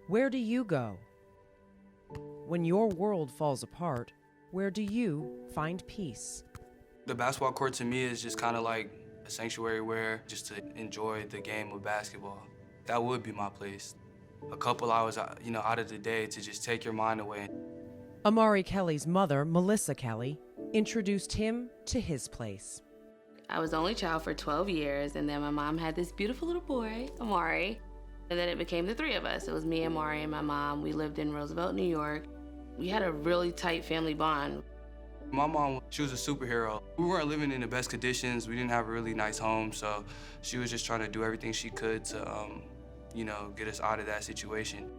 Where do you go? When your world falls apart, where do you find peace? The basketball court to me is just kind of like a sanctuary where just to enjoy the game of basketball. That would be my place. A couple hours, out of the day to just take your mind away. Amari Kelly's mother, Melissa Kelly, introduced him to his place. I was the only child for 12 years, and then my mom had this beautiful little boy, Amari. And then it became the three of us. It was me, Amari, and my mom. We lived in Roosevelt, New York. We had a really tight family bond. My mom, she was a superhero. We weren't living in the best conditions. We didn't have a really nice home, so she was just trying to do everything she could to, get us out of that situation.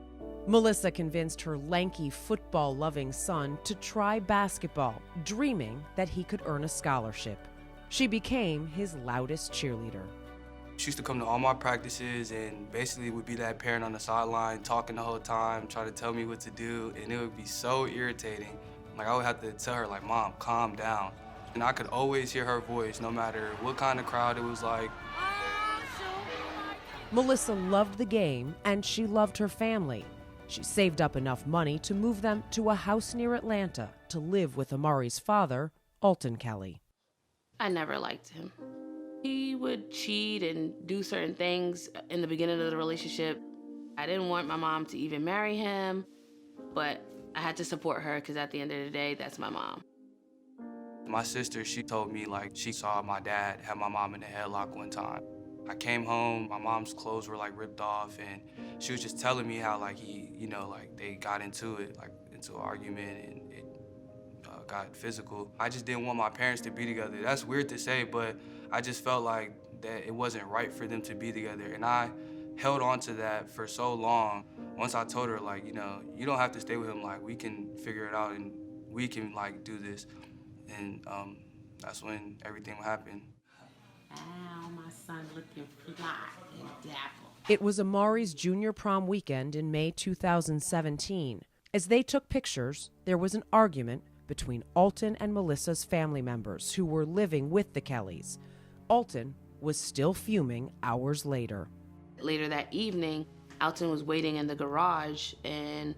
Melissa convinced her lanky, football-loving son to try basketball, dreaming that he could earn a scholarship. She became his loudest cheerleader. She used to come to all my practices and basically would be that parent on the sideline talking the whole time, trying to tell me what to do, and it would be so irritating. Like, I would have to tell her, like, Mom, calm down. And I could always hear her voice, no matter what kind of crowd it was like. Melissa loved the game, and she loved her family. She saved up enough money to move them to a house near Atlanta to live with Amari's father, Alton Kelly. I never liked him. He would cheat and do certain things in the beginning of the relationship. I didn't want my mom to even marry him, but I had to support her because at the end of the day, that's my mom. My sister, she told me, like, she saw my dad have my mom in a headlock one time. I came home, my mom's clothes were, like, ripped off, and she was just telling me how, like, they got into it, like, into an argument, and it got physical. I just didn't want my parents to be together. That's weird to say, but I just felt like that it wasn't right for them to be together, and I held on to that for so long. Once I told her, like, you don't have to stay with him, like, we can figure it out, and we can, like, do this, and that's when everything happened. Ow, my son looking fly and dapple. It was Amari's junior prom weekend in May 2017. As they took pictures, there was an argument between Alton and Melissa's family members who were living with the Kellys. Alton was still fuming hours later. Later that evening, Alton was waiting in the garage, and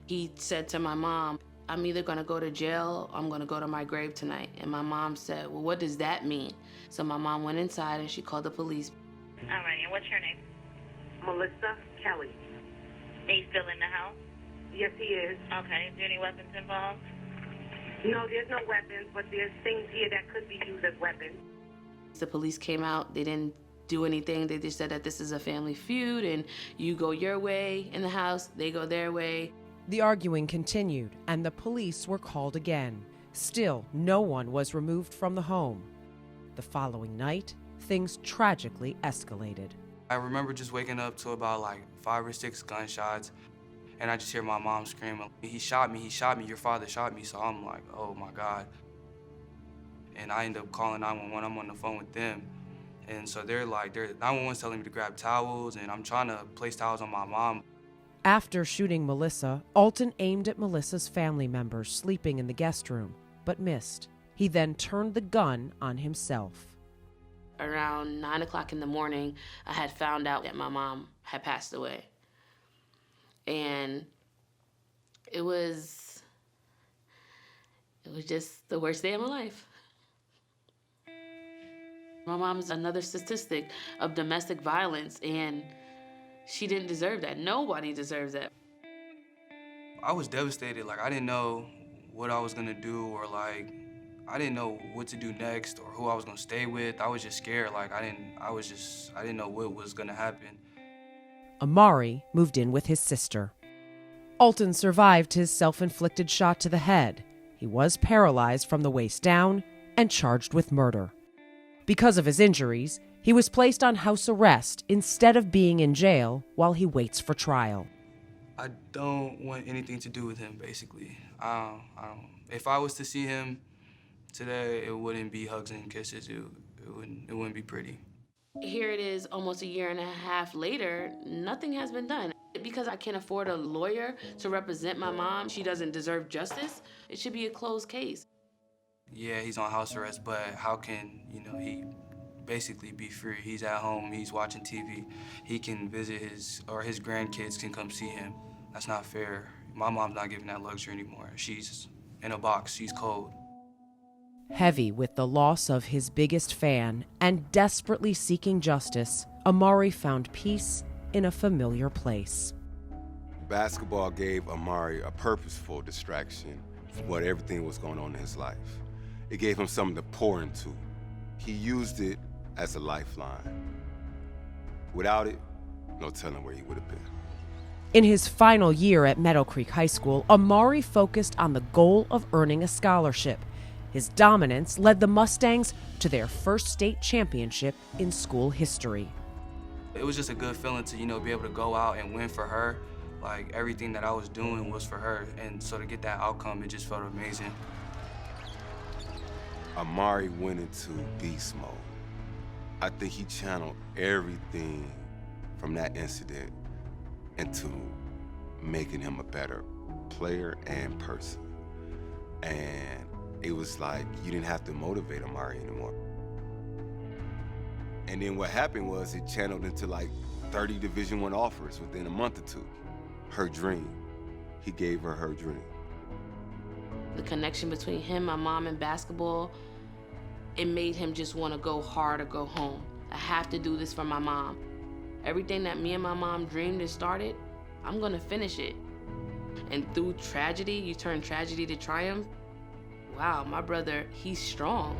he said to my mom, I'm either gonna go to jail or I'm gonna go to my grave tonight. And my mom said, well, what does that mean? So my mom went inside and she called the police. All right, and what's your name? Melissa Kelly. He's still in the house? Yes, he is. Okay, is there any weapons involved? No, there's no weapons, but there's things here that could be used as weapons. The police came out, they didn't do anything. They just said that this is a family feud and you go your way in the house, they go their way. The arguing continued, and the police were called again. Still, no one was removed from the home. The following night, things tragically escalated. I remember just waking up to about like 5 or 6 gunshots, and I just hear my mom screaming, he shot me, your father shot me. So I'm like, oh my God. And I end up calling 911, I'm on the phone with them. And so they're 911's telling me to grab towels, and I'm trying to place towels on my mom. After shooting Melissa, Alton aimed at Melissa's family members sleeping in the guest room, but missed. He then turned the gun on himself. Around 9 o'clock in the morning, I had found out that my mom had passed away. And it was just the worst day of my life. My mom is another statistic of domestic violence, and she didn't deserve that. Nobody deserves that. I was devastated. Like, I didn't know what I was gonna do, or like, I didn't know what to do next or who I was gonna stay with. I was just scared. Like, I didn't know what was gonna happen. Amari moved in with his sister. Alton survived his self-inflicted shot to the head. He was paralyzed from the waist down and charged with murder. Because of his injuries, he was placed on house arrest instead of being in jail while he waits for trial. I don't want anything to do with him, basically. If I was to see him today, it wouldn't be hugs and kisses. It wouldn't be pretty. Here it is almost a year and a half later, nothing has been done. Because I can't afford a lawyer to represent my mom, she doesn't deserve justice. It should be a closed case. Yeah, he's on house arrest, but how can, he basically be free? He's at home, he's watching TV. He can visit his grandkids can come see him. That's not fair. My mom's not giving that luxury anymore. She's in a box. She's cold. Heavy with the loss of his biggest fan and desperately seeking justice, Amari found peace in a familiar place. Basketball gave Amari a purposeful distraction from what everything was going on in his life. It gave him something to pour into. He used it as a lifeline. Without it, no telling where he would have been. In his final year at Meadow Creek High School, Amari focused on the goal of earning a scholarship. His dominance led the Mustangs to their first state championship in school history. It was just a good feeling to, be able to go out and win for her. Like, everything that I was doing was for her. And so to get that outcome, it just felt amazing. Amari went into beast mode. I think he channeled everything from that incident into making him a better player and person. And it was like you didn't have to motivate Amari anymore. And then what happened was it channeled into like 30 Division I offers within a month or two. Her dream. He gave her her dream. The connection between him, my mom, and basketball, it made him just want to go hard or go home. I have to do this for my mom. Everything that me and my mom dreamed and started, I'm gonna finish it. And through tragedy, you turn tragedy to triumph. Wow, my brother, he's strong.